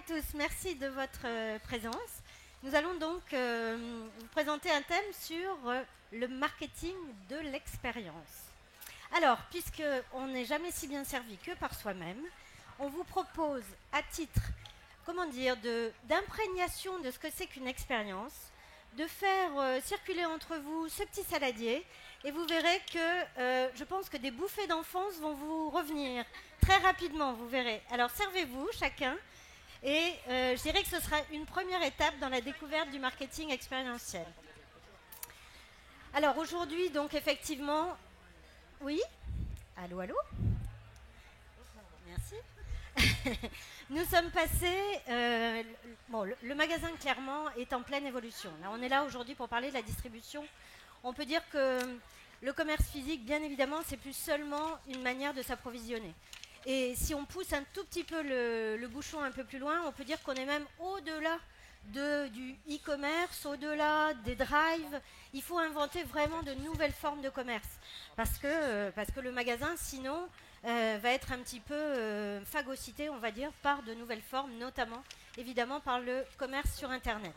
tous, merci de votre présence. Nous allons donc vous présenter un thème sur le marketing de l'expérience. Alors, puisqu'on n'est jamais si bien servi que par soi-même, on vous propose à titre, d'imprégnation de ce que c'est qu'une expérience, de faire circuler entre vous ce petit saladier, et vous verrez que je pense que des bouffées d'enfance vont vous revenir très rapidement, vous verrez. Alors servez-vous chacun, et je dirais que ce sera une première étape dans la découverte du marketing expérientiel. Alors aujourd'hui, donc effectivement, oui, allô, allô, merci. Nous sommes passés, le magasin clairement est en pleine évolution. Là, on est là aujourd'hui pour parler de la distribution. On peut dire que le commerce physique, bien évidemment, c'est plus seulement une manière de s'approvisionner. Et si on pousse un tout petit peu le bouchon un peu plus loin, on peut dire qu'on est même au-delà du e-commerce, au-delà des drives. Il faut inventer vraiment de nouvelles formes de commerce. Parce que le magasin, sinon, va être un petit peu phagocyté, on va dire, par de nouvelles formes, notamment, évidemment, par le commerce sur Internet.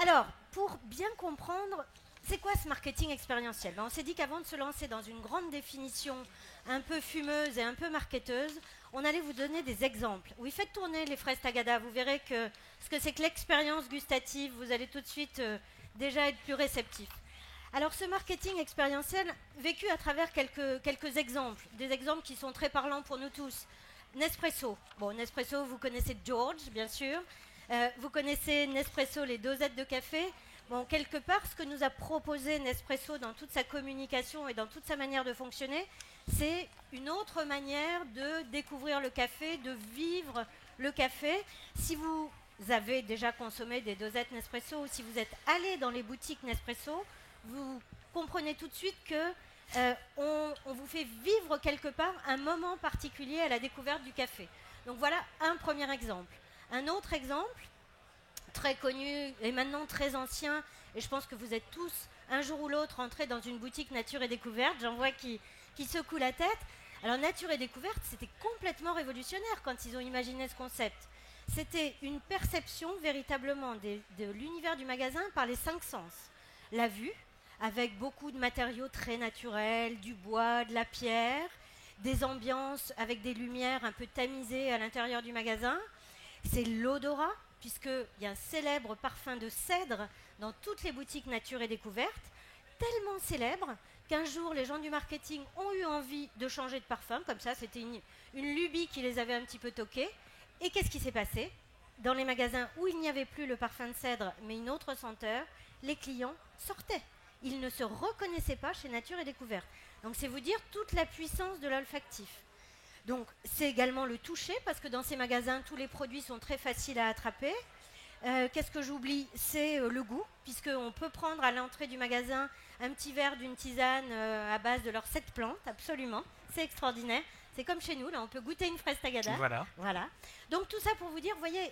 Alors, pour bien comprendre, c'est quoi ce marketing expérientiel ? On s'est dit qu'avant de se lancer dans une grande définition un peu fumeuse et un peu marketeuse, on allait vous donner des exemples. Oui, faites tourner les fraises Tagada, vous verrez que ce que c'est que l'expérience gustative, vous allez tout de suite déjà être plus réceptif. Alors ce marketing expérientiel, vécu à travers quelques exemples, des exemples qui sont très parlants pour nous tous. Nespresso. Bon, Nespresso, vous connaissez George, bien sûr. Vous connaissez Nespresso, les dosettes de café. Bon, quelque part, ce que nous a proposé Nespresso dans toute sa communication et dans toute sa manière de fonctionner, c'est une autre manière de découvrir le café, de vivre le café. Si vous avez déjà consommé des dosettes Nespresso ou si vous êtes allé dans les boutiques Nespresso, vous comprenez tout de suite que on vous fait vivre quelque part un moment particulier à la découverte du café. Donc voilà un premier exemple. Un autre exemple, très connu et maintenant très ancien, et je pense que vous êtes tous un jour ou l'autre entrés dans une boutique Nature et Découverte, j'en vois qui secouent la tête. Alors Nature et Découverte, c'était complètement révolutionnaire quand ils ont imaginé ce concept. C'était une perception véritablement de l'univers du magasin par les 5 sens. La vue, avec beaucoup de matériaux très naturels, du bois, de la pierre, des ambiances avec des lumières un peu tamisées à l'intérieur du magasin. C'est l'odorat, puisqu'il y a un célèbre parfum de cèdre dans toutes les boutiques Nature et Découverte, tellement célèbre qu'un jour, les gens du marketing ont eu envie de changer de parfum, comme ça, c'était une lubie qui les avait un petit peu toqués. Et qu'est-ce qui s'est passé ? Dans les magasins où il n'y avait plus le parfum de cèdre, mais une autre senteur, les clients sortaient. Ils ne se reconnaissaient pas chez Nature et Découverte. Donc c'est vous dire toute la puissance de l'olfactif. Donc c'est également le toucher, parce que dans ces magasins, tous les produits sont très faciles à attraper. Qu'est-ce que j'oublie ? C'est le goût, puisqu'on peut prendre à l'entrée du magasin un petit verre d'une tisane à base de leurs 7 plantes, absolument. C'est extraordinaire. C'est comme chez nous, là, on peut goûter une fraise Tagada. Voilà. Donc tout ça pour vous dire, vous voyez,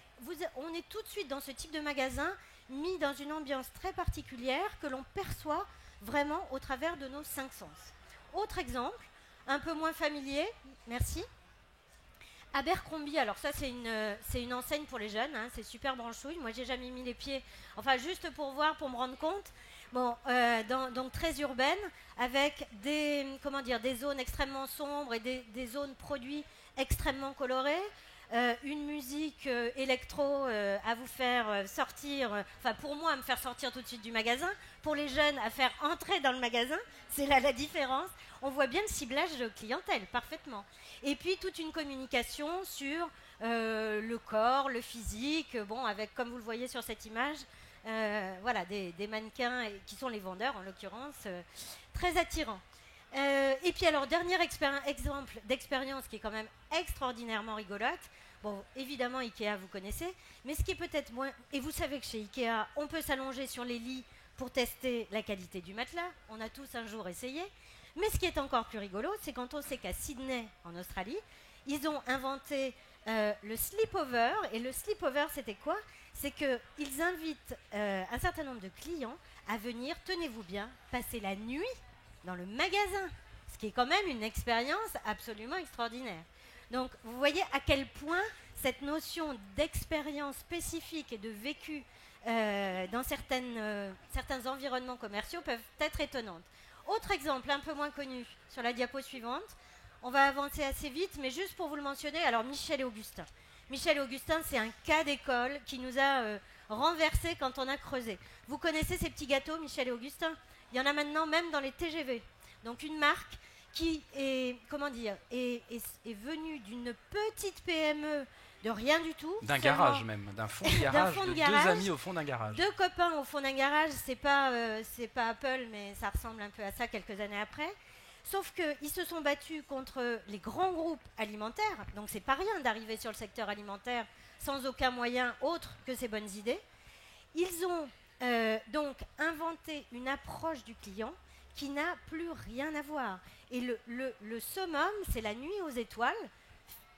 on est tout de suite dans ce type de magasin, mis dans une ambiance très particulière que l'on perçoit vraiment au travers de nos 5 sens. Autre exemple, un peu moins familier, merci. Abercrombie, alors ça c'est une enseigne pour les jeunes, hein, c'est super branchouille. Moi j'ai jamais mis les pieds, enfin juste pour voir, pour me rendre compte. Bon, donc très urbaine, avec des zones extrêmement sombres et des zones produits extrêmement colorées. Une musique électro à vous faire sortir, enfin pour moi à me faire sortir tout de suite du magasin, pour les jeunes à faire entrer dans le magasin, c'est là la différence. On voit bien le ciblage de clientèle, parfaitement. Et puis toute une communication sur le corps, le physique, bon, avec, comme vous le voyez sur cette image, voilà, des mannequins qui sont les vendeurs en l'occurrence, très attirants. Et puis alors, dernier exemple d'expérience qui est quand même extraordinairement rigolote. Bon, évidemment, Ikea, vous connaissez, mais ce qui est peut-être moins... Et vous savez que chez Ikea, on peut s'allonger sur les lits pour tester la qualité du matelas. On a tous un jour essayé. Mais ce qui est encore plus rigolo, c'est quand on sait qu'à Sydney, en Australie, ils ont inventé le sleepover. Et le sleepover, c'était quoi ? C'est qu'ils invitent un certain nombre de clients à venir, tenez-vous bien, passer la nuit dans le magasin. ce qui est quand même une expérience absolument extraordinaire. Donc, vous voyez à quel point cette notion d'expérience spécifique et de vécu dans certains environnements commerciaux peuvent être étonnantes. Autre exemple, un peu moins connu, sur la diapo suivante. On va avancer assez vite, mais juste pour vous le mentionner, alors Michel et Augustin. Michel et Augustin, c'est un cas d'école qui nous a renversé quand on a creusé. Vous connaissez ces petits gâteaux, Michel et Augustin? Il y en a maintenant même dans les TGV. Donc une marque qui est, est venue d'une petite PME de rien du tout. D'un garage même, d'un fond de garage, deux amis au fond d'un garage. Deux copains au fond d'un garage, c'est pas Apple, mais ça ressemble un peu à ça quelques années après. Sauf qu'ils se sont battus contre les grands groupes alimentaires, donc c'est pas rien d'arriver sur le secteur alimentaire sans aucun moyen autre que ces bonnes idées. Ils ont donc inventé une approche du client qui n'a plus rien à voir. Et le summum, c'est la nuit aux étoiles,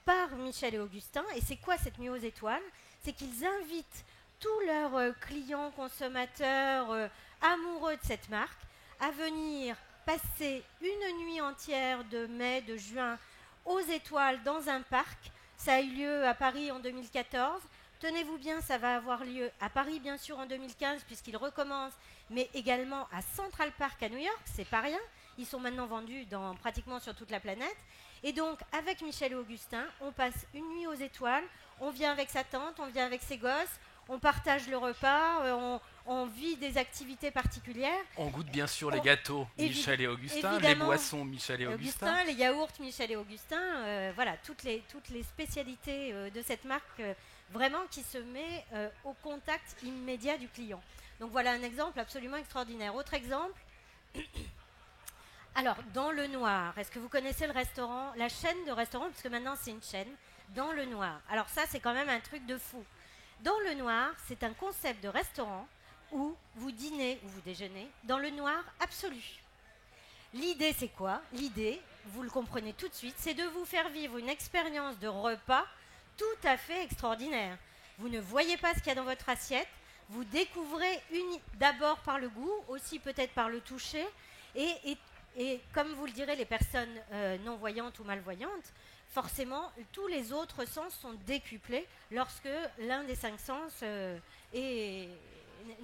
par Michel et Augustin. Et c'est quoi cette nuit aux étoiles? C'est qu'ils invitent tous leurs clients, consommateurs, amoureux de cette marque, à venir passer une nuit entière de mai, de juin, aux étoiles dans un parc. Ça a eu lieu à Paris en 2014. Tenez-vous bien, ça va avoir lieu à Paris, bien sûr, en 2015, puisqu'ils recommencent, mais également à Central Park à New York, c'est pas rien. Ils sont maintenant vendus pratiquement sur toute la planète. Et donc, avec Michel et Augustin, on passe une nuit aux étoiles, on vient avec sa tante, on vient avec ses gosses, on partage le repas, on vit des activités particulières. On goûte bien sûr les gâteaux Michel et Augustin, les boissons Michel et Augustin. Les yaourts Michel et Augustin, voilà, toutes les spécialités de cette marque, vraiment qui se met au contact immédiat du client. Donc voilà un exemple absolument extraordinaire. Autre exemple. Alors, dans le noir, est-ce que vous connaissez le restaurant, la chaîne de restaurants, parce que maintenant c'est une chaîne, dans le noir. Alors ça, c'est quand même un truc de fou. Dans le noir, c'est un concept de restaurant où vous dînez ou vous déjeunez dans le noir absolu. L'idée, c'est quoi? L'idée, vous le comprenez tout de suite, c'est de vous faire vivre une expérience de repas tout à fait extraordinaire. Vous ne voyez pas ce qu'il y a dans votre assiette, vous découvrez d'abord par le goût, aussi peut-être par le toucher, et comme vous le direz, les personnes non-voyantes ou malvoyantes, forcément, tous les autres sens sont décuplés lorsque l'un des 5 sens ne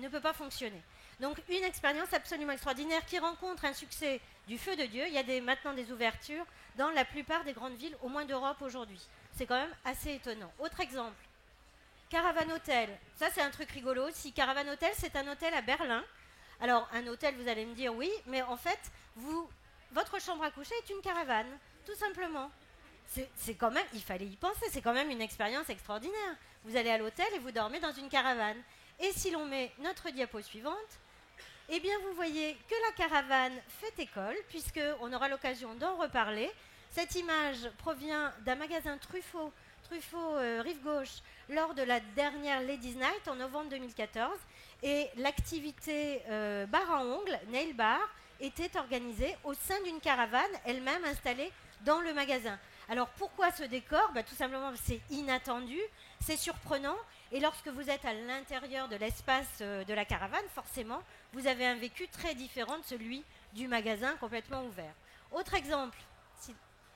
peut pas fonctionner. Donc, une expérience absolument extraordinaire qui rencontre un succès du feu de Dieu. Il y a maintenant des ouvertures dans la plupart des grandes villes, au moins d'Europe aujourd'hui. C'est quand même assez étonnant. Autre exemple, Caravan Hotel. Ça, c'est un truc rigolo aussi. Caravan Hotel, c'est un hôtel à Berlin. Alors, un hôtel, vous allez me dire oui, mais en fait, votre chambre à coucher est une caravane, tout simplement. C'est quand même, il fallait y penser, c'est quand même une expérience extraordinaire. Vous allez à l'hôtel et vous dormez dans une caravane. Et si l'on met notre diapo suivante, eh bien vous voyez que la caravane fait école, puisqu'on aura l'occasion d'en reparler. Cette image provient d'un magasin Truffaut Rive Gauche, lors de la dernière Ladies Night en novembre 2014. Et l'activité bar à ongles, nail bar, était organisée au sein d'une caravane, elle-même installée dans le magasin. Alors pourquoi ce décor? Tout simplement c'est inattendu, c'est surprenant, et lorsque vous êtes à l'intérieur de l'espace de la caravane, forcément, vous avez un vécu très différent de celui du magasin complètement ouvert. Autre exemple,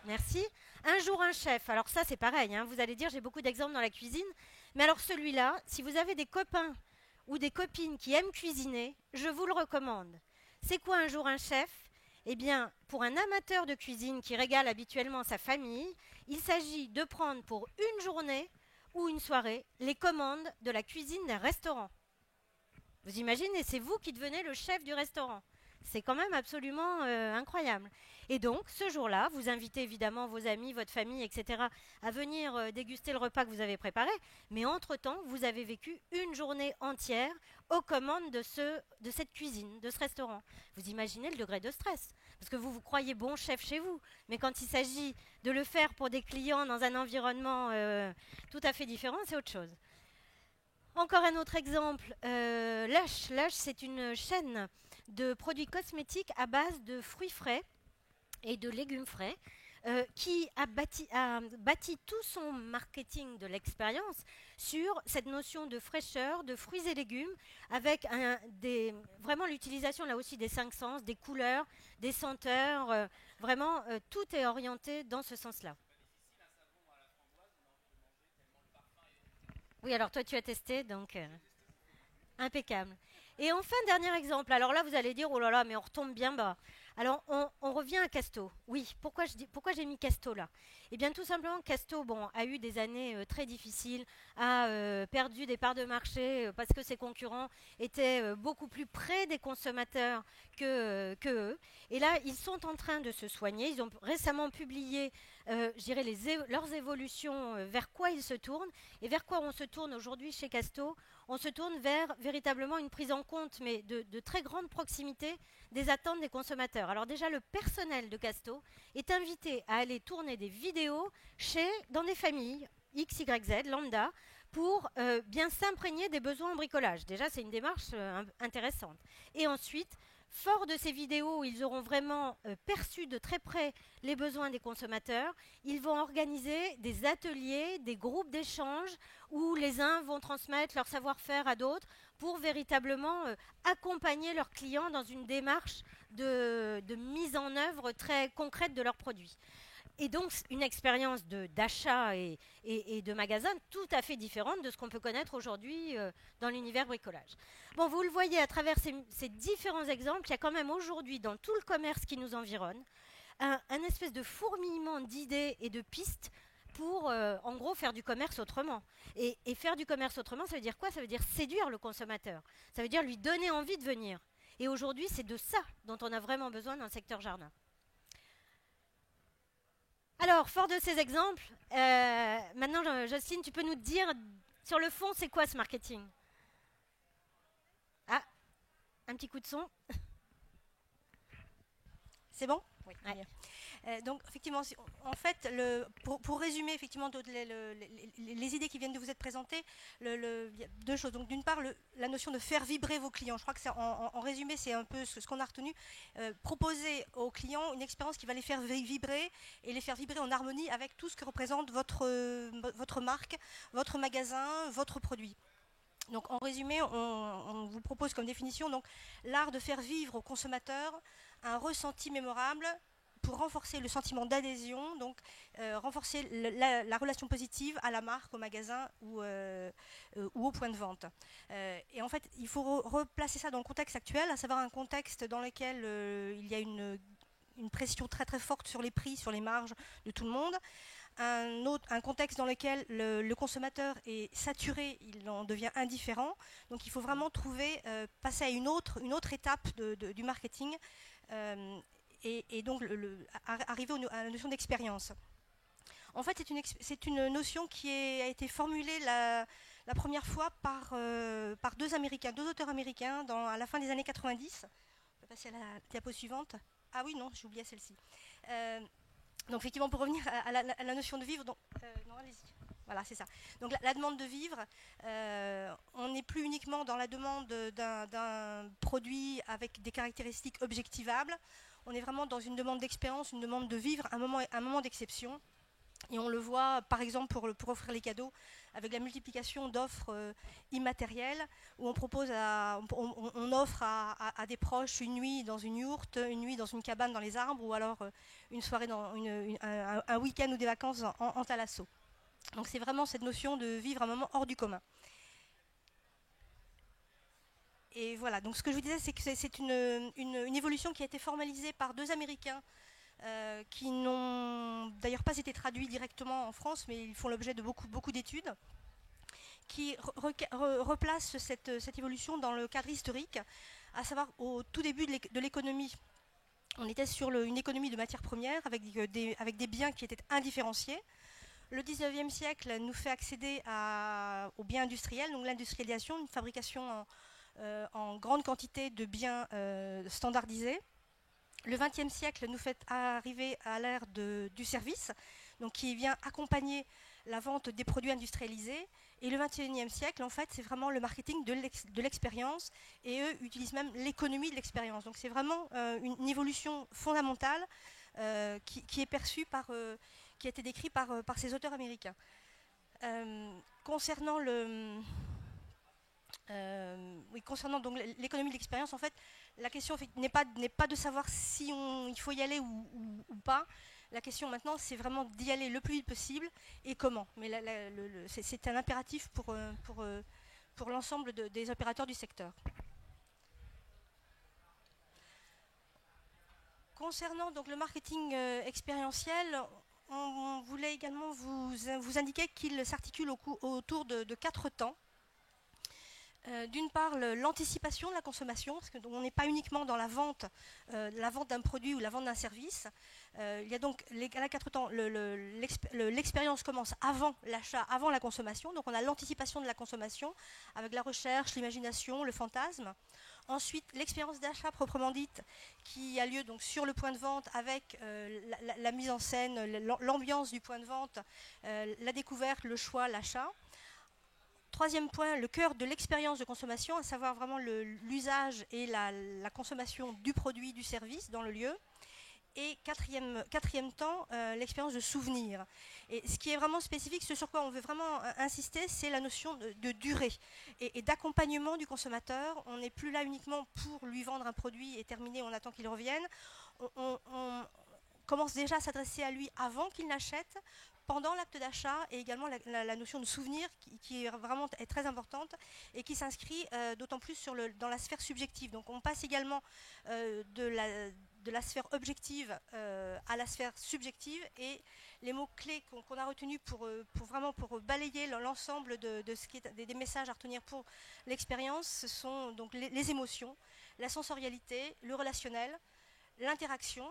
merci, un jour un chef. Alors ça c'est pareil, vous allez dire j'ai beaucoup d'exemples dans la cuisine, mais alors celui-là, si vous avez des copains ou des copines qui aiment cuisiner, je vous le recommande. C'est quoi un jour un chef? Eh bien, pour un amateur de cuisine qui régale habituellement sa famille, il s'agit de prendre pour une journée ou une soirée les commandes de la cuisine d'un restaurant. Vous imaginez, c'est vous qui devenez le chef du restaurant. C'est quand même absolument incroyable. Et donc, ce jour-là, vous invitez évidemment vos amis, votre famille, etc. à venir déguster le repas que vous avez préparé. Mais entre-temps, vous avez vécu une journée entière aux commandes de cette cuisine, de ce restaurant. Vous imaginez le degré de stress. Parce que vous croyez bon chef chez vous. Mais quand il s'agit de le faire pour des clients dans un environnement tout à fait différent, c'est autre chose. Encore un autre exemple, Lush. Lush, c'est une chaîne de produits cosmétiques à base de fruits frais et de légumes frais. qui a bâti tout son marketing de l'expérience sur cette notion de fraîcheur, de fruits et légumes, avec vraiment l'utilisation là aussi des 5 sens, des couleurs, des senteurs. Vraiment, tout est orienté dans ce sens-là. Oui, alors toi tu as testé, donc impeccable. Et enfin, dernier exemple. Alors là, vous allez dire, oh là là, mais on retombe bien bas. Alors, on revient à Casto. Oui, pourquoi j'ai mis Casto là? Eh bien, tout simplement, Casto a eu des années très difficiles, a perdu des parts de marché parce que ses concurrents étaient beaucoup plus près des consommateurs que eux. Et là, ils sont en train de se soigner. Ils ont récemment publié, je dirais, leurs évolutions, vers quoi ils se tournent. Et vers quoi on se tourne aujourd'hui chez Casto? On se tourne vers véritablement une prise en compte, mais de très grande proximité des attentes des consommateurs. Alors déjà, le personnel de Casto est invité à aller tourner des vidéos dans des familles X, Y, Z, lambda, pour bien s'imprégner des besoins en bricolage. Déjà, c'est une démarche intéressante. Et ensuite, fort de ces vidéos où ils auront vraiment perçu de très près les besoins des consommateurs, ils vont organiser des ateliers, des groupes d'échange où les uns vont transmettre leur savoir-faire à d'autres pour véritablement accompagner leurs clients dans une démarche de mise en œuvre très concrète de leurs produits. Et donc, une expérience d'achat et de magasin tout à fait différente de ce qu'on peut connaître aujourd'hui dans l'univers bricolage. Bon, vous le voyez à travers ces différents exemples, il y a quand même aujourd'hui, dans tout le commerce qui nous environne, un espèce de fourmillement d'idées et de pistes pour, en gros, faire du commerce autrement. Et faire du commerce autrement, ça veut dire quoi? Ça veut dire séduire le consommateur. Ça veut dire lui donner envie de venir. Et aujourd'hui, c'est de ça dont on a vraiment besoin dans le secteur jardin. Alors, fort de ces exemples, maintenant, Jocelyne, tu peux nous dire, sur le fond, c'est quoi ce marketing? Ah, un petit coup de son. C'est bon? Oui. Donc, effectivement, en fait, pour résumer effectivement les idées qui viennent de vous être présentées, il y a deux choses. Donc, d'une part, la notion de faire vibrer vos clients. Je crois que en résumé, c'est un peu ce qu'on a retenu. Proposer aux clients une expérience qui va les faire vibrer et les faire vibrer en harmonie avec tout ce que représente votre marque, votre magasin, votre produit. Donc, en résumé, on vous propose comme définition donc l'art de faire vivre aux consommateurs un ressenti mémorable pour renforcer le sentiment d'adhésion, donc renforcer la relation positive à la marque, au magasin ou au point de vente. Et en fait, il faut replacer ça dans le contexte actuel, à savoir un contexte dans lequel il y a une pression très très forte sur les prix, sur les marges de tout le monde. Un contexte dans lequel le consommateur est saturé, il en devient indifférent. Donc il faut vraiment passer à une autre étape du marketing et donc arriver à la notion d'expérience. En fait, c'est une notion qui a été formulée la première fois par deux auteurs américains à la fin des années 90. On peut passer à la diapo suivante. Ah oui, non, j'ai oublié celle-ci. Donc effectivement, pour revenir à la notion de vivre, non, allez-y. Voilà, c'est ça. Donc la demande de vivre, on n'est plus uniquement dans la demande d'un produit avec des caractéristiques objectivables. On est vraiment dans une demande d'expérience, une demande de vivre un moment d'exception. Et on le voit, par exemple, pour offrir les cadeaux, avec la multiplication d'offres immatérielles, où on offre à des proches une nuit dans une yourte, une nuit dans une cabane dans les arbres, ou alors une soirée, un week-end ou des vacances en thalasso. Donc c'est vraiment cette notion de vivre un moment hors du commun. Et voilà, donc ce que je vous disais, c'est que c'est une évolution qui a été formalisée par deux Américains qui n'ont d'ailleurs pas été traduits directement en France, mais ils font l'objet de beaucoup d'études, qui replacent cette évolution dans le cadre historique, à savoir au tout début de l'économie. On était sur une économie de matières premières avec des biens qui étaient indifférenciés. Le 19e siècle nous fait accéder aux biens industriels, donc l'industrialisation, une fabrication en grande quantité de biens standardisés. Le 20e siècle nous fait arriver à l'ère du service, donc qui vient accompagner la vente des produits industrialisés. Et le 21e siècle, en fait, c'est vraiment le marketing de l'expérience, et eux utilisent même l'économie de l'expérience. Donc c'est vraiment une évolution fondamentale qui est perçu qui a été décrit par ces auteurs américains. Concernant concernant donc l'économie de l'expérience, en fait, la question n'est pas de savoir si il faut y aller ou pas. La question maintenant, c'est vraiment d'y aller le plus vite possible et comment. Mais c'est un impératif pour l'ensemble des opérateurs du secteur. Concernant donc le marketing expérientiel, on voulait également vous indiquer qu'il s'articule autour de 4 temps. D'une part, l'anticipation de la consommation, parce qu'on n'est pas uniquement dans la vente d'un produit ou la vente d'un service. Il y a donc les 4 temps. L'expérience commence avant l'achat, avant la consommation. Donc on a l'anticipation de la consommation avec la recherche, l'imagination, le fantasme. Ensuite, l'expérience d'achat proprement dite qui a lieu donc sur le point de vente avec la mise en scène, l'ambiance du point de vente, la découverte, le choix, l'achat. Troisième point, le cœur de l'expérience de consommation, à savoir vraiment l'usage et la consommation du produit, du service dans le lieu. Et quatrième temps, l'expérience de souvenir. Et ce qui est vraiment spécifique, ce sur quoi on veut vraiment insister, c'est la notion de durée et d'accompagnement du consommateur. On n'est plus là uniquement pour lui vendre un produit et terminer, on attend qu'il revienne. On commence déjà à s'adresser à lui avant qu'il n'achète, pendant l'acte d'achat, et également la notion de souvenir qui est vraiment très importante et qui s'inscrit d'autant plus dans la sphère subjective. Donc on passe également de la sphère objective à la sphère subjective, et les mots-clés qu'on a retenus pour balayer l'ensemble de ce qui est des messages à retenir pour l'expérience, ce sont donc les émotions, la sensorialité, le relationnel, l'interaction,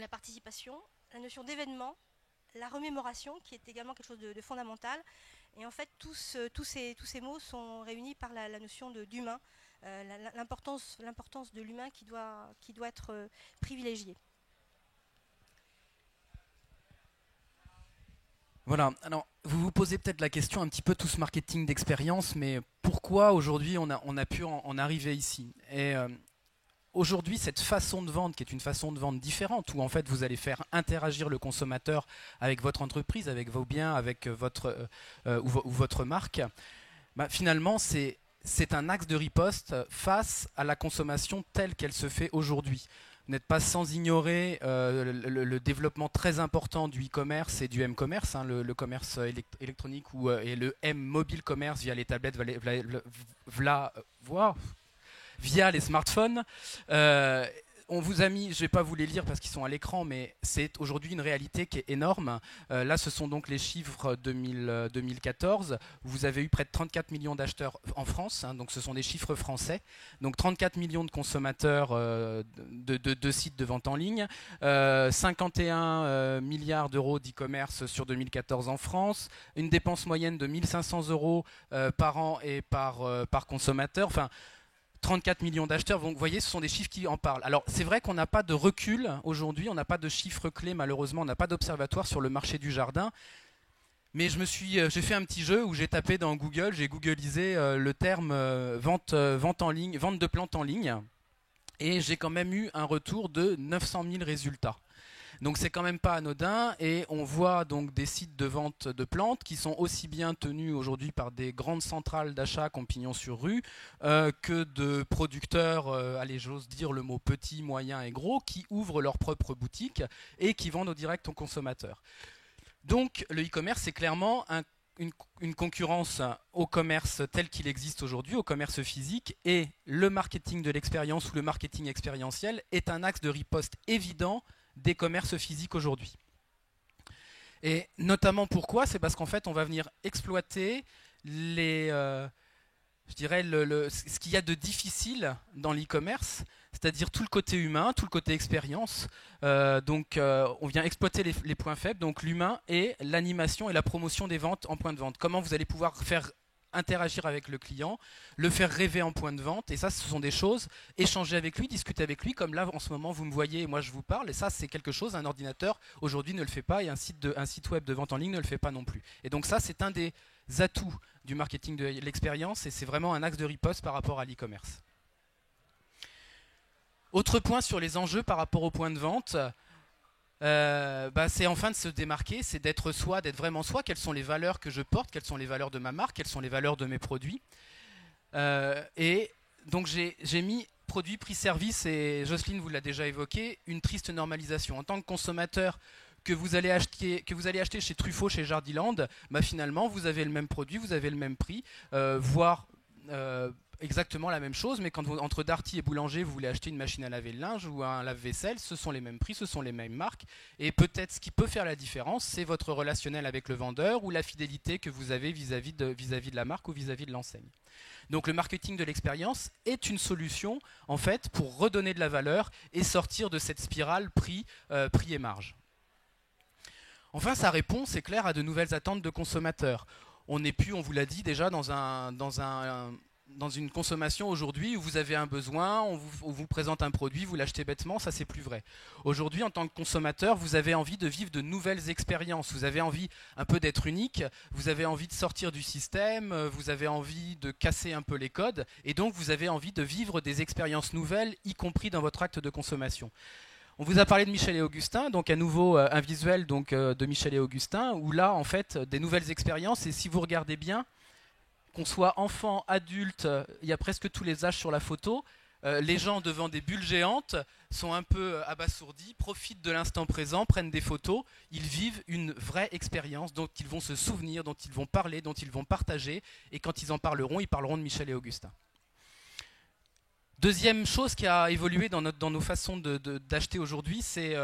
la participation, la notion d'événement, la remémoration, qui est également quelque chose de fondamental. Et en fait, tous ces mots sont réunis par la notion d'humain, l'importance de l'humain qui doit être privilégiée. Voilà, alors vous vous posez peut-être la question un petit peu tout ce marketing d'expérience, mais pourquoi aujourd'hui on a pu en arriver ici? Et aujourd'hui, cette façon de vendre, qui est une façon de vendre différente, où en fait vous allez faire interagir le consommateur avec votre entreprise, avec vos biens, avec votre marque, finalement c'est un axe de riposte face à la consommation telle qu'elle se fait aujourd'hui. Vous n'êtes pas sans ignorer le développement très important du e-commerce et du m-commerce, le commerce électronique et le m-mobile commerce via les tablettes, via les smartphones. On vous a mis, je ne vais pas vous les lire parce qu'ils sont à l'écran, mais c'est aujourd'hui une réalité qui est énorme. Là, ce sont donc les chiffres 2014. Vous avez eu près de 34 millions d'acheteurs en France, donc ce sont des chiffres français. Donc 34 millions de consommateurs de sites de vente en ligne, 51 milliards d'euros d'e-commerce sur 2014 en France, une dépense moyenne de 1 500 euros par an et par consommateur. Enfin, 34 millions d'acheteurs, donc vous voyez, ce sont des chiffres qui en parlent. Alors c'est vrai qu'on n'a pas de recul aujourd'hui, on n'a pas de chiffres clés malheureusement, on n'a pas d'observatoire sur le marché du jardin, mais j'ai fait un petit jeu où j'ai tapé dans Google, j'ai googlisé le terme vente en ligne, vente de plantes en ligne, et j'ai quand même eu un retour de 900 000 résultats. Donc c'est quand même pas anodin, et on voit donc des sites de vente de plantes qui sont aussi bien tenus aujourd'hui par des grandes centrales d'achat qui ont pignon sur rue que de producteurs, allez j'ose dire le mot petit, moyen et gros, qui ouvrent leur propre boutique et qui vendent au direct aux consommateurs. Donc le e-commerce c'est clairement une concurrence au commerce tel qu'il existe aujourd'hui, au commerce physique, et le marketing de l'expérience ou le marketing expérientiel est un axe de riposte évident des commerces physiques aujourd'hui. Et notamment pourquoi? C'est parce qu'en fait on va venir exploiter ce qu'il y a de difficile dans l'e-commerce, c'est-à-dire tout le côté humain, tout le côté expérience. On vient exploiter les points faibles, donc l'humain et l'animation et la promotion des ventes en point de vente. Comment vous allez pouvoir faire interagir avec le client, le faire rêver en point de vente, et ça ce sont des choses, échanger avec lui, discuter avec lui, comme là en ce moment vous me voyez et moi je vous parle, et ça c'est quelque chose, un ordinateur aujourd'hui ne le fait pas, et un site web de vente en ligne ne le fait pas non plus. Et donc ça c'est un des atouts du marketing de l'expérience, et c'est vraiment un axe de riposte par rapport à l'e-commerce. Autre point sur les enjeux par rapport au point de vente, C'est enfin de se démarquer, c'est d'être soi, d'être vraiment soi. Quelles sont les valeurs que je porte, quelles sont les valeurs de ma marque, quelles sont les valeurs de mes produits. Et donc j'ai mis produit, prix, service, et Jocelyne vous l'a déjà évoqué, une triste normalisation. En tant que consommateur, que vous allez acheter chez Truffaut, chez Jardiland, finalement vous avez le même produit, vous avez le même prix, voire exactement la même chose, mais quand entre Darty et Boulanger, vous voulez acheter une machine à laver le linge ou un lave-vaisselle, ce sont les mêmes prix, ce sont les mêmes marques, et peut-être ce qui peut faire la différence, c'est votre relationnel avec le vendeur ou la fidélité que vous avez vis-à-vis de la marque ou vis-à-vis de l'enseigne. Donc le marketing de l'expérience est une solution en fait pour redonner de la valeur et sortir de cette spirale prix et marge. Enfin, ça répond, c'est clair, à de nouvelles attentes de consommateurs. On n'est plus, on vous l'a dit déjà, dans une consommation aujourd'hui où vous avez un besoin, on vous présente un produit, vous l'achetez bêtement, ça c'est plus vrai. Aujourd'hui, en tant que consommateur, vous avez envie de vivre de nouvelles expériences, vous avez envie un peu d'être unique, vous avez envie de sortir du système, vous avez envie de casser un peu les codes, et donc vous avez envie de vivre des expériences nouvelles, y compris dans votre acte de consommation. On vous a parlé de Michel et Augustin, donc à nouveau un visuel de Michel et Augustin, où là, en fait, des nouvelles expériences, et si vous regardez bien, qu'on soit enfant, adulte, il y a presque tous les âges sur la photo, les gens devant des bulles géantes sont un peu abasourdis, profitent de l'instant présent, prennent des photos, ils vivent une vraie expérience dont ils vont se souvenir, dont ils vont parler, dont ils vont partager, et quand ils en parleront, ils parleront de Michel et Augustin. Deuxième chose qui a évolué dans nos façons d'acheter aujourd'hui, c'est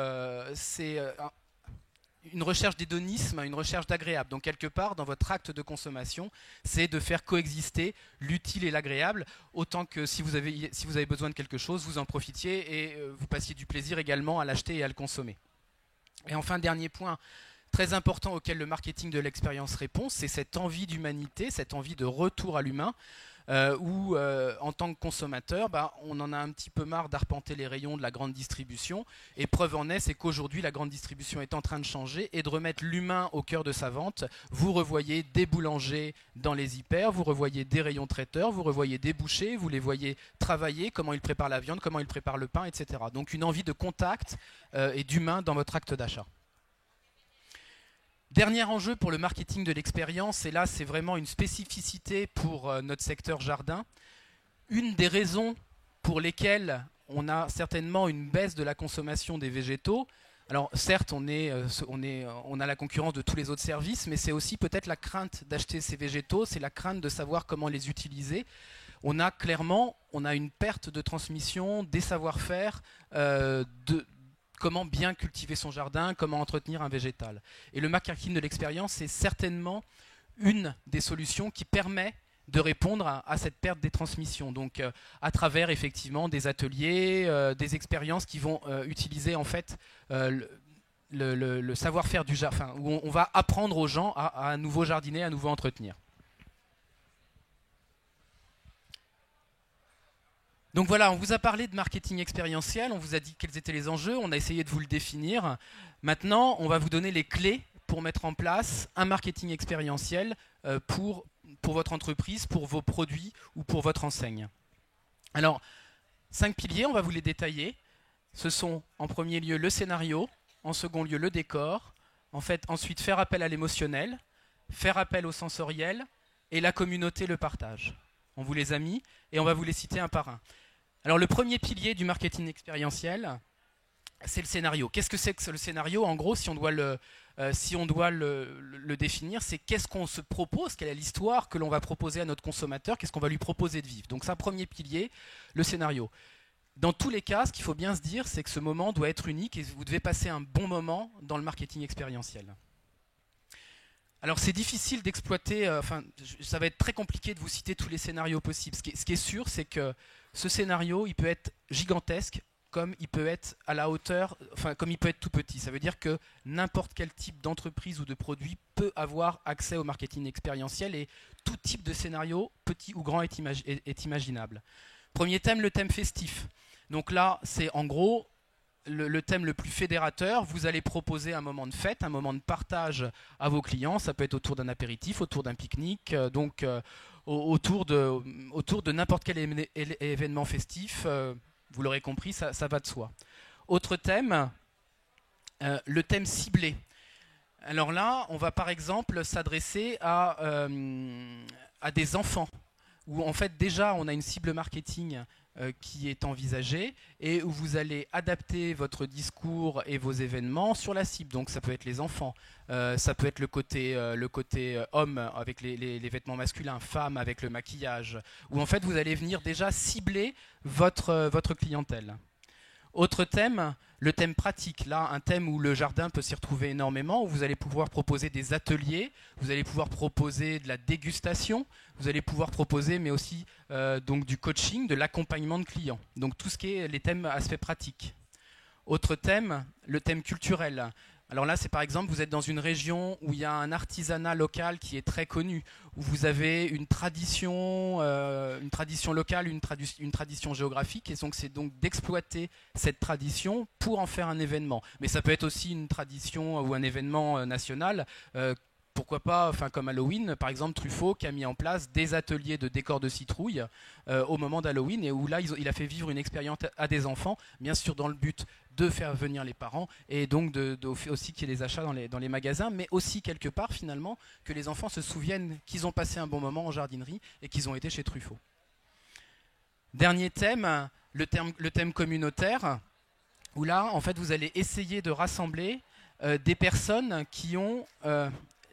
une recherche d'hédonisme, une recherche d'agréable. Donc quelque part, dans votre acte de consommation, c'est de faire coexister l'utile et l'agréable, autant que si vous avez besoin de quelque chose, vous en profitiez et vous passiez du plaisir également à l'acheter et à le consommer. Et enfin, dernier point très important auquel le marketing de l'expérience répond, c'est cette envie d'humanité, cette envie de retour à l'humain, où en tant que consommateur, on en a un petit peu marre d'arpenter les rayons de la grande distribution, et preuve en est, c'est qu'aujourd'hui la grande distribution est en train de changer et de remettre l'humain au cœur de sa vente. Vous revoyez des boulangers dans les hyper, vous revoyez des rayons traiteurs, vous revoyez des bouchers, vous les voyez travailler, comment ils préparent la viande, comment ils préparent le pain, etc. Donc une envie de contact et d'humain dans votre acte d'achat. Dernier enjeu pour le marketing de l'expérience, et là c'est vraiment une spécificité pour notre secteur jardin. Une des raisons pour lesquelles on a certainement une baisse de la consommation des végétaux, alors certes on a la concurrence de tous les autres services, mais c'est aussi peut-être la crainte d'acheter ces végétaux, c'est la crainte de savoir comment les utiliser. On a une perte de transmission des savoir-faire comment bien cultiver son jardin, comment entretenir un végétal. Et le marketing de l'expérience, c'est certainement une des solutions qui permet de répondre à cette perte des transmissions. Donc à travers effectivement des ateliers, des expériences qui vont utiliser en fait le savoir-faire du jardin, où on va apprendre aux gens à nouveau jardiner, à nouveau entretenir. Donc voilà, on vous a parlé de marketing expérientiel, on vous a dit quels étaient les enjeux, on a essayé de vous le définir. Maintenant, on va vous donner les clés pour mettre en place un marketing expérientiel pour votre entreprise, pour vos produits ou pour votre enseigne. Alors, 5 piliers, on va vous les détailler. Ce sont en premier lieu le scénario, en second lieu le décor, ensuite faire appel à l'émotionnel, faire appel au sensoriel et la communauté, le partage. On vous les a mis et on va vous les citer un par un. Alors le premier pilier du marketing expérientiel, c'est le scénario. Qu'est-ce que c'est que le scénario? En gros, si on doit le définir, c'est qu'est-ce qu'on se propose, quelle est l'histoire que l'on va proposer à notre consommateur, qu'est-ce qu'on va lui proposer de vivre. Donc ça, premier pilier, le scénario. Dans tous les cas, ce qu'il faut bien se dire, c'est que ce moment doit être unique et vous devez passer un bon moment dans le marketing expérientiel. Alors c'est difficile d'exploiter, ça va être très compliqué de vous citer tous les scénarios possibles. Ce qui est sûr, c'est que ce scénario, il peut être gigantesque, comme il peut être à la hauteur, comme il peut être tout petit. Ça veut dire que n'importe quel type d'entreprise ou de produit peut avoir accès au marketing expérientiel et tout type de scénario, petit ou grand, est imaginable. Premier thème, le thème festif. Donc là, c'est en gros le thème le plus fédérateur. Vous allez proposer un moment de fête, un moment de partage à vos clients. Ça peut être autour d'un apéritif, autour d'un pique-nique, autour de n'importe quel événement festif. Vous l'aurez compris, ça va de soi. Autre thème, Le thème ciblé. Alors là, on va par exemple s'adresser à des enfants, où en fait déjà on a une cible marketing qui est envisagée et où vous allez adapter votre discours et vos événements sur la cible. Donc ça peut être les enfants, ça peut être le côté homme avec les vêtements masculins, femme avec le maquillage, où en fait vous allez venir déjà cibler votre clientèle. Autre thème, le thème pratique. Là, un thème où le jardin peut s'y retrouver énormément, où vous allez pouvoir proposer des ateliers, vous allez pouvoir proposer de la dégustation, vous allez pouvoir proposer, mais aussi donc du coaching, de l'accompagnement de clients. Donc tout ce qui est les thèmes aspects pratiques. Autre thème, le thème culturel. Alors là, c'est par exemple, vous êtes dans une région où il y a un artisanat local qui est très connu, où vous avez une tradition locale, une tradition géographique, et donc c'est donc d'exploiter cette tradition pour en faire un événement. Mais ça peut être aussi une tradition ou un événement national. Pourquoi pas, enfin comme Halloween, par exemple Truffaut qui a mis en place des ateliers de décor de citrouille au moment d'Halloween, et où là il a fait vivre une expérience à des enfants, bien sûr dans le but de faire venir les parents et donc aussi qu'il y ait des achats dans les magasins, mais aussi quelque part finalement que les enfants se souviennent qu'ils ont passé un bon moment en jardinerie et qu'ils ont été chez Truffaut. Dernier thème, le thème communautaire, où là en fait vous allez essayer de rassembler des personnes qui ont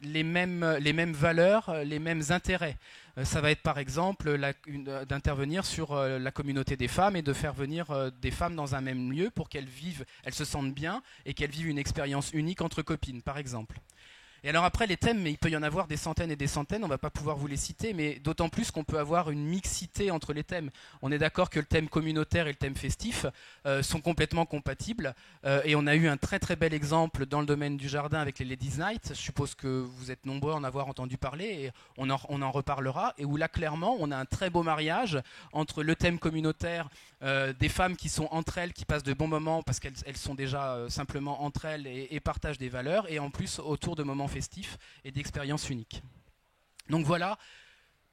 les mêmes valeurs, les mêmes intérêts. Ça va être par exemple d'intervenir sur la communauté des femmes et de faire venir des femmes dans un même lieu pour qu'elles se sentent bien et qu'elles vivent une expérience unique entre copines, par exemple. Et alors après les thèmes, mais il peut y en avoir des centaines et des centaines, on ne va pas pouvoir vous les citer, mais d'autant plus qu'on peut avoir une mixité entre les thèmes. On est d'accord que le thème communautaire et le thème festif sont complètement compatibles, et on a eu un très très bel exemple dans le domaine du jardin avec les Ladies Night. Je suppose que vous êtes nombreux à en avoir entendu parler, et on en reparlera, et où là clairement on a un très beau mariage entre le thème communautaire, des femmes qui sont entre elles, qui passent de bons moments parce qu'elles sont déjà simplement entre elles et partagent des valeurs, et en plus autour de moments festifs et d'expériences uniques. Donc voilà,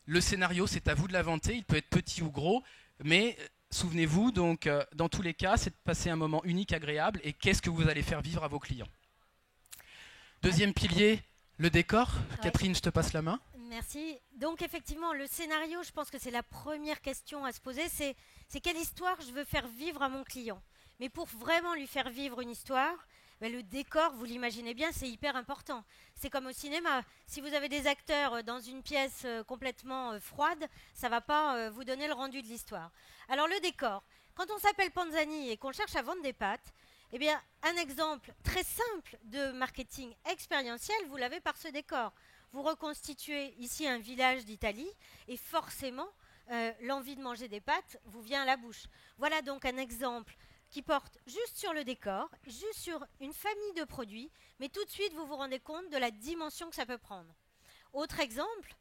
le scénario, c'est à vous de l'inventer, il peut être petit ou gros, mais souvenez-vous, donc dans tous les cas, c'est de passer un moment unique, agréable, et qu'est-ce que vous allez faire vivre à vos clients. Deuxième pilier, le décor. Ouais. Catherine, je te passe la main. Merci. Donc effectivement, le scénario, je pense que c'est la première question à se poser, c'est quelle histoire je veux faire vivre à mon client. Mais pour vraiment lui faire vivre une histoire, ben le décor, vous l'imaginez bien, c'est hyper important. C'est comme au cinéma. Si vous avez des acteurs dans une pièce complètement froide, ça ne va pas vous donner le rendu de l'histoire. Alors le décor, quand on s'appelle Panzani et qu'on cherche à vendre des pâtes, eh bien, un exemple très simple de marketing expérientiel, vous l'avez par ce décor. Vous reconstituez ici un village d'Italie et forcément, l'envie de manger des pâtes vous vient à la bouche. Voilà donc un exemple qui porte juste sur le décor, juste sur une famille de produits, mais tout de suite vous vous rendez compte de la dimension que ça peut prendre. Autre exemple,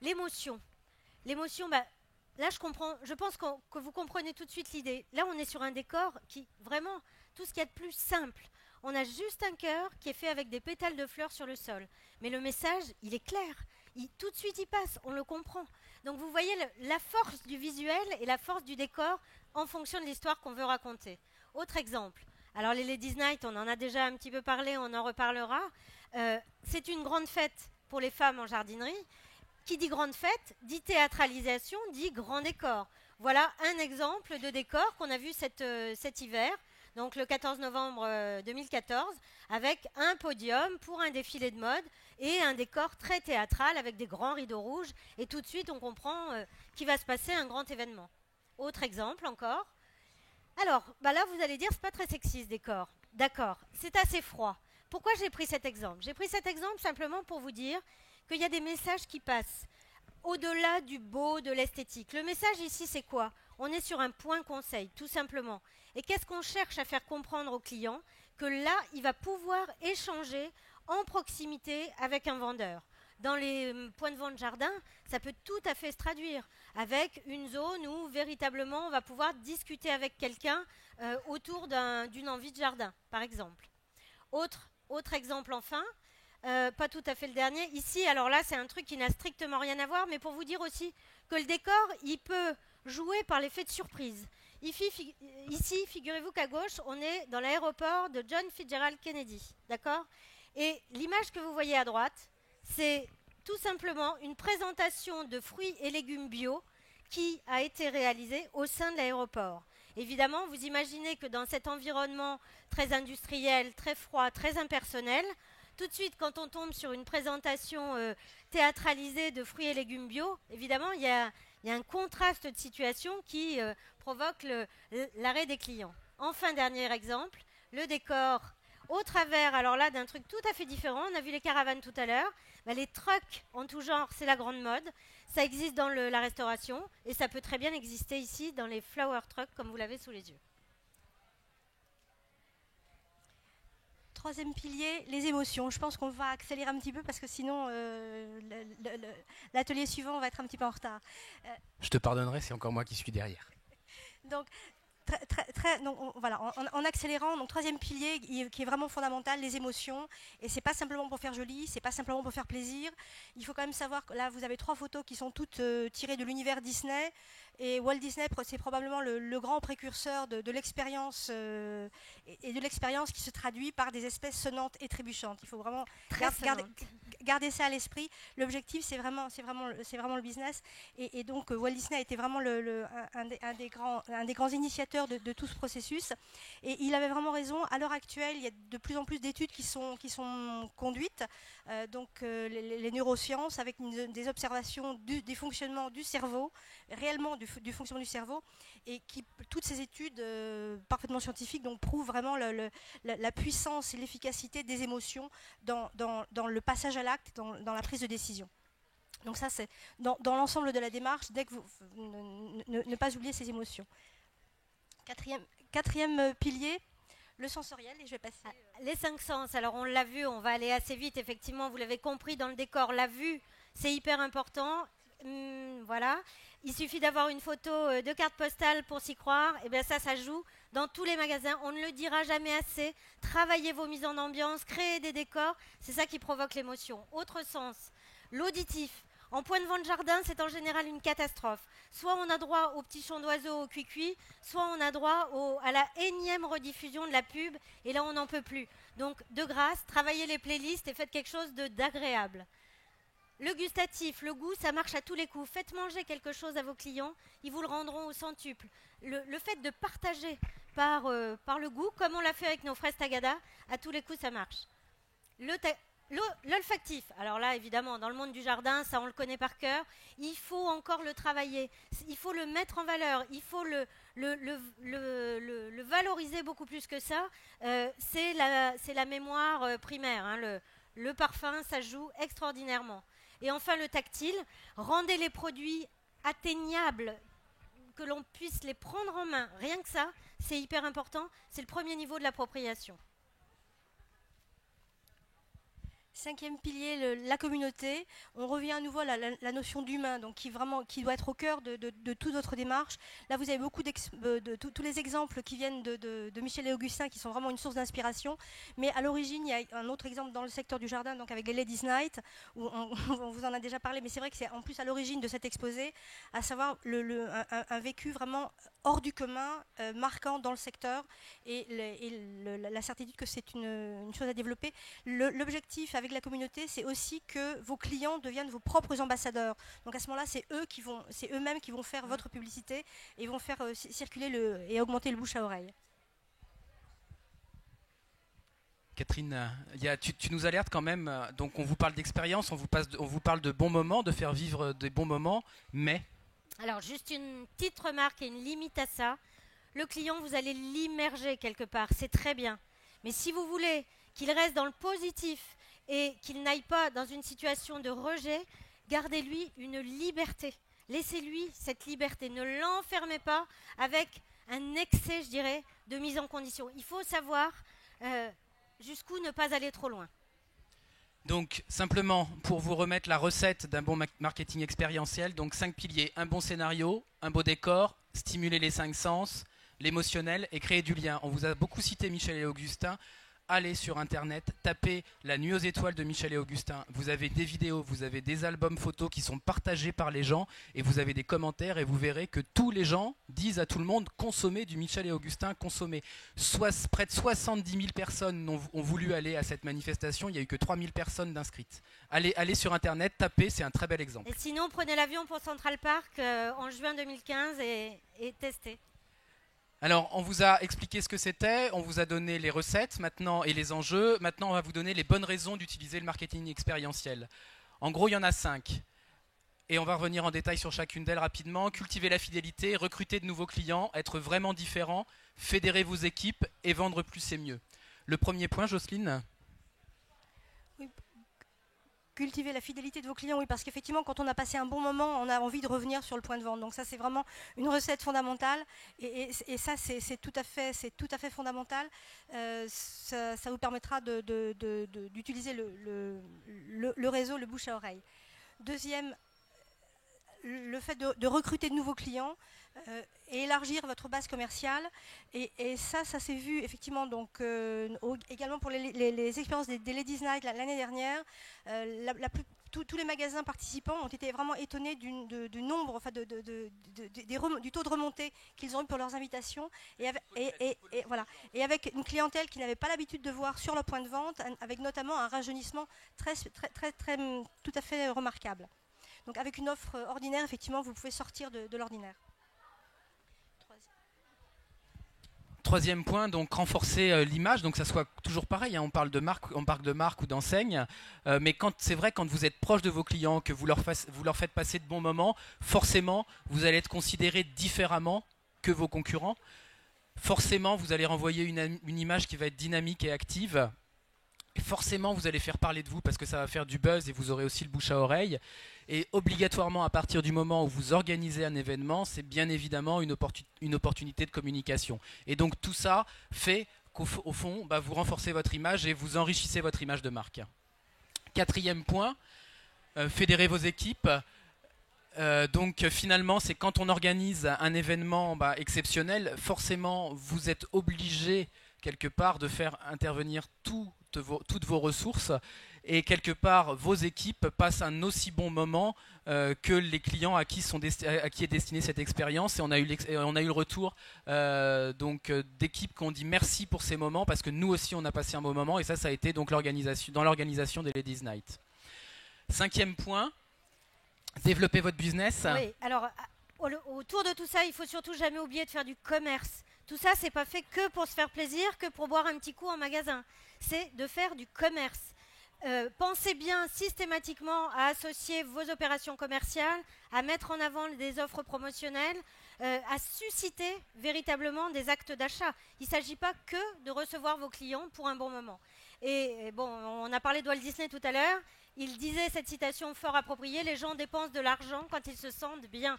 l'émotion. L'émotion, bah, là je pense que vous comprenez tout de suite l'idée. Là on est sur un décor qui, vraiment, tout ce qu'il y a de plus simple. On a juste un cœur qui est fait avec des pétales de fleurs sur le sol. Mais le message, il est clair. Tout de suite, il passe, on le comprend. Donc vous voyez la force du visuel et la force du décor en fonction de l'histoire qu'on veut raconter. Autre exemple. Alors les Ladies Night, on en a déjà un petit peu parlé, on en reparlera. C'est une grande fête pour les femmes en jardinerie. Qui dit grande fête, dit théâtralisation, dit grand décor. Voilà un exemple de décor qu'on a vu cet hiver. Donc le 14 novembre 2014, avec un podium pour un défilé de mode et un décor très théâtral avec des grands rideaux rouges. Et tout de suite, on comprend qu'il va se passer un grand événement. Autre exemple encore. Alors, bah là, vous allez dire, c'est pas très sexy ce décor. D'accord, c'est assez froid. Pourquoi j'ai pris cet exemple? J'ai pris cet exemple simplement pour vous dire qu'il y a des messages qui passent au-delà du beau, de l'esthétique. Le message ici, c'est quoi? On est sur un point conseil, tout simplement. Et qu'est-ce qu'on cherche à faire comprendre au client? Que là, il va pouvoir échanger en proximité avec un vendeur. Dans les points de vente jardin, ça peut tout à fait se traduire avec une zone où véritablement on va pouvoir discuter avec quelqu'un autour d'une envie de jardin, par exemple. Autre exemple enfin, pas tout à fait le dernier. Ici, alors là, c'est un truc qui n'a strictement rien à voir, mais pour vous dire aussi que le décor, il peut jouer par l'effet de surprise. Ici, figurez-vous qu'à gauche, on est dans l'aéroport de John Fitzgerald Kennedy, d'accord? Et l'image que vous voyez à droite, c'est tout simplement une présentation de fruits et légumes bio qui a été réalisée au sein de l'aéroport. Évidemment, vous imaginez que dans cet environnement très industriel, très froid, très impersonnel, tout de suite, quand on tombe sur une présentation théâtralisée de fruits et légumes bio, évidemment, il y a un contraste de situation qui provoque l'arrêt des clients. Enfin, dernier exemple, le décor au travers, alors là, d'un truc tout à fait différent. On a vu les caravanes tout à l'heure. Les trucks en tout genre, c'est la grande mode. Ça existe dans la restauration et ça peut très bien exister ici dans les flower trucks comme vous l'avez sous les yeux. Troisième pilier, les émotions. Je pense qu'on va accélérer un petit peu parce que sinon l'atelier suivant va être un petit peu en retard. Je te pardonnerai, c'est encore moi qui suis derrière. Donc, voilà, en accélérant, donc troisième pilier qui est vraiment fondamental, les émotions. Et c'est pas simplement pour faire joli, c'est pas simplement pour faire plaisir. Il faut quand même savoir que là, vous avez 3 photos qui sont toutes tirées de l'univers Disney. Et Walt Disney, c'est probablement le grand précurseur de l'expérience et de l'expérience qui se traduit par des espèces sonnantes et trébuchantes. Il faut vraiment garder ça à l'esprit. L'objectif, c'est vraiment le business. Et donc, Walt Disney a été vraiment un des grands initiateurs de tout ce processus. Et il avait vraiment raison. À l'heure actuelle, il y a de plus en plus d'études qui sont conduites. Les neurosciences avec des observations des fonctionnements du cerveau, réellement du fonctionnement du cerveau, et toutes ces études parfaitement scientifiques donc, prouvent vraiment la puissance et l'efficacité des émotions dans le passage à l'acte, dans la prise de décision. Donc ça, c'est dans l'ensemble de la démarche, dès que vous ne pas oublier ces émotions. Quatrième pilier, le sensoriel, et je vais passer... Les 5 sens, alors on l'a vu, on va aller assez vite, effectivement, vous l'avez compris dans le décor, la vue, c'est hyper important. Voilà, il suffit d'avoir une photo de carte postale pour s'y croire, et bien ça joue dans tous les magasins, on ne le dira jamais assez, travaillez vos mises en ambiance, créez des décors, c'est ça qui provoque l'émotion. Autre sens, l'auditif. En point de vente jardin, c'est en général une catastrophe. Soit on a droit au petit chant d'oiseau au cuicui, soit on a droit à la énième rediffusion de la pub, et là on n'en peut plus. Donc de grâce, travaillez les playlists et faites quelque chose d'agréable. Le gustatif, le goût, ça marche à tous les coups. Faites manger quelque chose à vos clients, ils vous le rendront au centuple. Le fait de partager par le goût, comme on l'a fait avec nos fraises tagada, à tous les coups ça marche. L'olfactif, alors là évidemment dans le monde du jardin, ça on le connaît par cœur, il faut encore le travailler, il faut le mettre en valeur, il faut le valoriser beaucoup plus que ça, c'est la mémoire primaire, hein, le parfum ça joue extraordinairement. Et enfin le tactile, rendez les produits atteignables, que l'on puisse les prendre en main, rien que ça, c'est hyper important, c'est le premier niveau de l'appropriation. 5e pilier, la communauté. On revient à nouveau à la notion d'humain, donc qui doit être au cœur de toute notre démarche. Là, vous avez beaucoup tous les exemples qui viennent de Michel et Augustin, qui sont vraiment une source d'inspiration. Mais à l'origine, il y a un autre exemple dans le secteur du jardin, donc avec les Ladies Night, où on vous en a déjà parlé, mais c'est vrai que c'est en plus à l'origine de cet exposé, à savoir un vécu vraiment hors du commun, marquant dans le secteur, et la certitude que c'est une chose à développer. L'objectif avec la communauté, c'est aussi que vos clients deviennent vos propres ambassadeurs. Donc à ce moment-là, c'est eux-mêmes qui vont faire votre publicité et vont faire circuler et augmenter le bouche à oreille. Catherine, tu nous alertes quand même, donc on vous parle d'expérience, on vous parle de bons moments, de faire vivre des bons moments, mais... Alors juste une petite remarque et une limite à ça. Le client, vous allez l'immerger quelque part, c'est très bien. Mais si vous voulez qu'il reste dans le positif et qu'il n'aille pas dans une situation de rejet, gardez-lui une liberté. Laissez-lui cette liberté. Ne l'enfermez pas avec un excès, je dirais, de mise en condition. Il faut savoir jusqu'où ne pas aller trop loin. Donc, simplement, pour vous remettre la recette d'un bon marketing expérientiel, donc 5 piliers, un bon scénario, un beau décor, stimuler les 5 sens, l'émotionnel et créer du lien. On vous a beaucoup cité Michel et Augustin. allez sur internet, tapez La Nuit aux étoiles de Michel et Augustin. Vous avez des vidéos, vous avez des albums photos qui sont partagés par les gens et vous avez des commentaires et vous verrez que tous les gens disent à tout le monde consommez du Michel et Augustin, consommez. Près de 70 000 personnes ont voulu aller à cette manifestation, il n'y a eu que 3 000 personnes d'inscrites. Allez sur internet, tapez, c'est un très bel exemple. Et sinon, prenez l'avion pour Central Park en juin 2015 et testez. Alors, on vous a expliqué ce que c'était, on vous a donné les recettes maintenant et les enjeux. Maintenant, on va vous donner les bonnes raisons d'utiliser le marketing expérientiel. En gros, il y en a 5. Et on va revenir en détail sur chacune d'elles rapidement. Cultiver la fidélité, recruter de nouveaux clients, être vraiment différent, fédérer vos équipes et vendre plus c'est mieux. Le premier point, Jocelyne ? Cultiver la fidélité de vos clients, oui, parce qu'effectivement, quand on a passé un bon moment, on a envie de revenir sur le point de vente. Donc ça, c'est vraiment une recette fondamentale, et ça, c'est tout à fait fondamental. Ça vous permettra d'utiliser le réseau, le bouche à oreille. Deuxième, le fait de recruter de nouveaux clients et élargir votre base commerciale. Et ça s'est vu effectivement donc, également pour les expériences des Ladies Night l'année dernière. Tous les magasins participants ont été vraiment étonnés du nombre, enfin du taux de remontée qu'ils ont eu pour leurs invitations. Voilà. Et avec une clientèle qu'ils n'avaient pas l'habitude de voir sur leur point de vente, avec notamment un rajeunissement tout à fait remarquable. Donc avec une offre ordinaire, effectivement, vous pouvez sortir de l'ordinaire. Troisième point, donc renforcer l'image, donc ça soit toujours pareil, hein, on parle de marque ou d'enseigne, mais c'est vrai quand vous êtes proche de vos clients, que vous leur faites passer de bons moments, forcément vous allez être considéré différemment que vos concurrents. Forcément vous allez renvoyer une image qui va être dynamique et active. Et forcément vous allez faire parler de vous parce que ça va faire du buzz et vous aurez aussi le bouche à oreille. Et obligatoirement, à partir du moment où vous organisez un événement, c'est bien évidemment une opportunité de communication. Et donc tout ça fait qu'au fond, vous renforcez votre image et vous enrichissez votre image de marque. Quatrième point, fédérer vos équipes. Donc finalement, c'est quand on organise un événement exceptionnel, forcément, vous êtes obligé quelque part de faire intervenir toutes vos ressources. Et quelque part, vos équipes passent un aussi bon moment que les clients à qui est destinée cette expérience. Et on a eu le retour d'équipes qui ont dit merci pour ces moments parce que nous aussi on a passé un bon moment. Et ça a été donc dans l'organisation des Ladies Night. 5e point, développer votre business. Oui, alors autour de tout ça, il faut surtout jamais oublier de faire du commerce. Tout ça, c'est pas fait que pour se faire plaisir, que pour boire un petit coup en magasin. C'est de faire du commerce. Pensez bien systématiquement à associer vos opérations commerciales, à mettre en avant des offres promotionnelles, à susciter véritablement des actes d'achat. Il ne s'agit pas que de recevoir vos clients pour un bon moment. Et bon, on a parlé de Walt Disney tout à l'heure. Il disait cette citation fort appropriée, les gens dépensent de l'argent quand ils se sentent bien.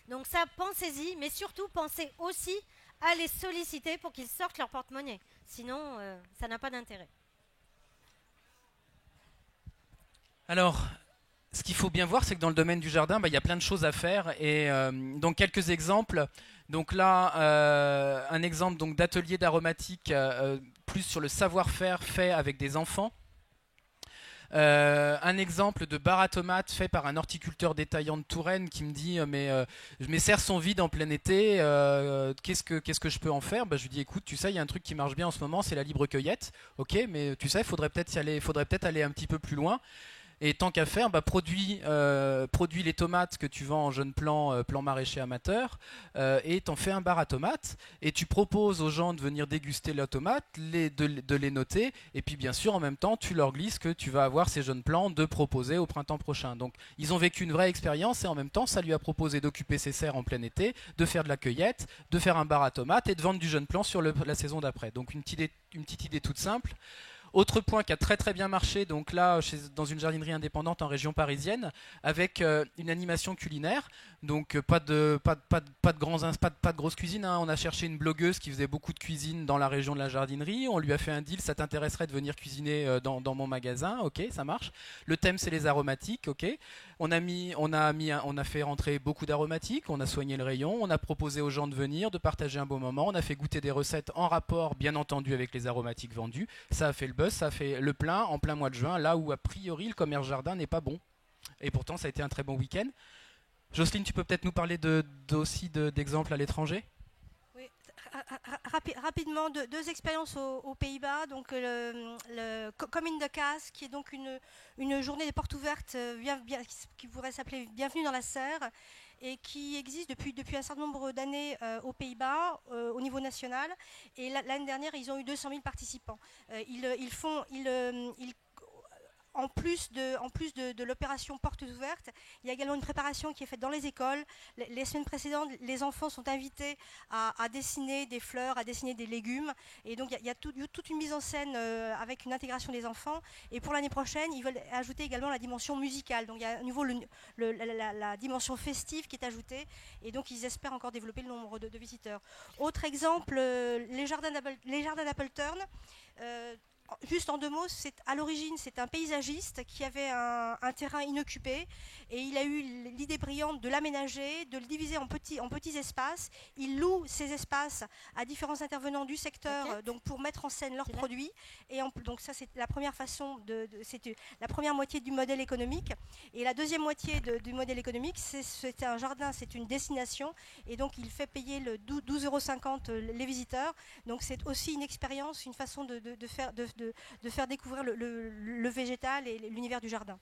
Donc ça, pensez-y, mais surtout pensez aussi à les solliciter pour qu'ils sortent leur porte-monnaie. Sinon, ça n'a pas d'intérêt. Alors, ce qu'il faut bien voir, c'est que dans le domaine du jardin, il y a plein de choses à faire. Et donc quelques exemples. Donc là, un exemple d'atelier d'aromatique plus sur le savoir-faire fait avec des enfants. Un exemple de bar à tomates fait par un horticulteur détaillant de Touraine qui me dit mes serres sont vides en plein été, qu'est-ce que je peux en faire? Je lui dis écoute, tu sais, il y a un truc qui marche bien en ce moment, c'est la libre cueillette. Ok, mais tu sais, il faudrait peut-être aller un petit peu plus loin. Et tant qu'à faire, produis les tomates que tu vends en jeune plan maraîcher amateur et t'en fais un bar à tomates. Et tu proposes aux gens de venir déguster la tomate, de les noter. Et puis bien sûr, en même temps, tu leur glisses que tu vas avoir ces jeunes plants de proposer au printemps prochain. Donc ils ont vécu une vraie expérience et en même temps, ça lui a proposé d'occuper ses serres en plein été, de faire de la cueillette, de faire un bar à tomates et de vendre du jeune plan sur la saison d'après. Donc une petite idée toute simple. Autre point qui a très très bien marché, donc là dans une jardinerie indépendante en région parisienne, avec une animation culinaire, donc pas de grosse cuisine, hein. On a cherché une blogueuse qui faisait beaucoup de cuisine dans la région de la jardinerie, on lui a fait un deal, ça t'intéresserait de venir cuisiner dans mon magasin, ok, ça marche. Le thème c'est les aromatiques, ok. On a fait rentrer beaucoup d'aromatiques, on a soigné le rayon, on a proposé aux gens de venir, de partager un beau moment, on a fait goûter des recettes en rapport, bien entendu, avec les aromatiques vendus. Ça a fait le buzz, ça a fait le plein en plein mois de juin, là où a priori le commerce jardin n'est pas bon. Et pourtant, ça a été un très bon week-end. Jocelyne, tu peux peut-être nous parler aussi d'exemples à l'étranger ? Oui, rapidement, deux expériences aux Pays-Bas. Donc le Come in the Caas, qui est donc une journée des portes ouvertes qui pourrait s'appeler Bienvenue dans la Serre, et qui existe depuis un certain nombre d'années aux Pays-Bas, au niveau national. Et l'année dernière, ils ont eu 200 000 participants. En plus de l'opération Portes ouvertes, il y a également une préparation qui est faite dans les écoles. Les semaines précédentes, les enfants sont invités à dessiner des fleurs, à dessiner des légumes. Et donc, il y a toute une mise en scène avec une intégration des enfants. Et pour l'année prochaine, ils veulent ajouter également la dimension musicale. Donc, il y a à nouveau la dimension festive qui est ajoutée. Et donc, ils espèrent encore développer le nombre de visiteurs. Autre exemple, les jardins d'Appleton. Juste en 2 mots, à l'origine, c'est un paysagiste qui avait un terrain inoccupé et il a eu l'idée brillante de l'aménager, de le diviser en petits espaces. Il loue ces espaces à différents intervenants du secteur donc pour mettre en scène leurs produits. Et donc ça, c'est la première façon, c'est la première moitié du modèle économique. Et la deuxième moitié du modèle économique, c'est un jardin, c'est une destination. Et donc, il fait payer le 12,50 € les visiteurs. Donc, c'est aussi une expérience, une façon de faire découvrir le végétal et l'univers du jardin.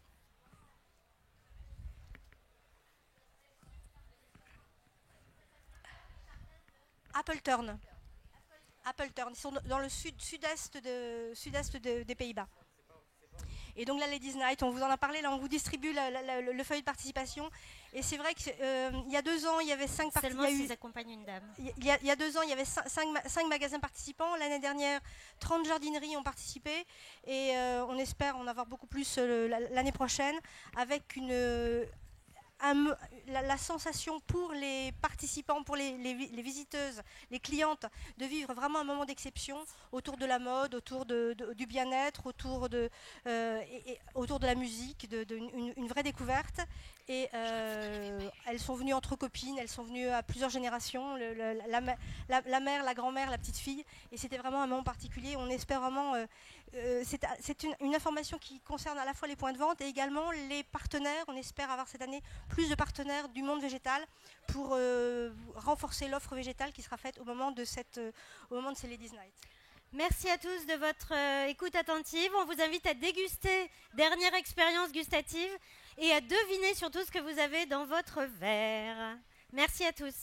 Appleton. Ils sont dans le sud-est des Pays-Bas. Et donc là, Ladies Night, on vous en a parlé, là on vous distribue le feuille de participation. Et c'est vrai qu'il y a 2 ans, il y avait 5 participants. Seulement s'ils accompagnent une dame. Il y a 2 ans, il y avait 5 magasins participants. L'année dernière, 30 jardineries ont participé. Et on espère en avoir beaucoup plus l'année prochaine, avec la sensation pour les participants, pour les visiteuses, les clientes, de vivre vraiment un moment d'exception autour de la mode, autour du bien-être, autour de la musique, une vraie découverte. Et elles sont venues entre copines, elles sont venues à plusieurs générations, la mère, la grand-mère, la petite fille. Et c'était vraiment un moment particulier. On espère vraiment... c'est une information qui concerne à la fois les points de vente et également les partenaires. On espère avoir cette année plus de partenaires du monde végétal pour renforcer l'offre végétale qui sera faite au moment de ces Ladies Night. Merci à tous de votre écoute attentive. On vous invite à déguster dernière expérience gustative et à deviner surtout ce que vous avez dans votre verre. Merci à tous.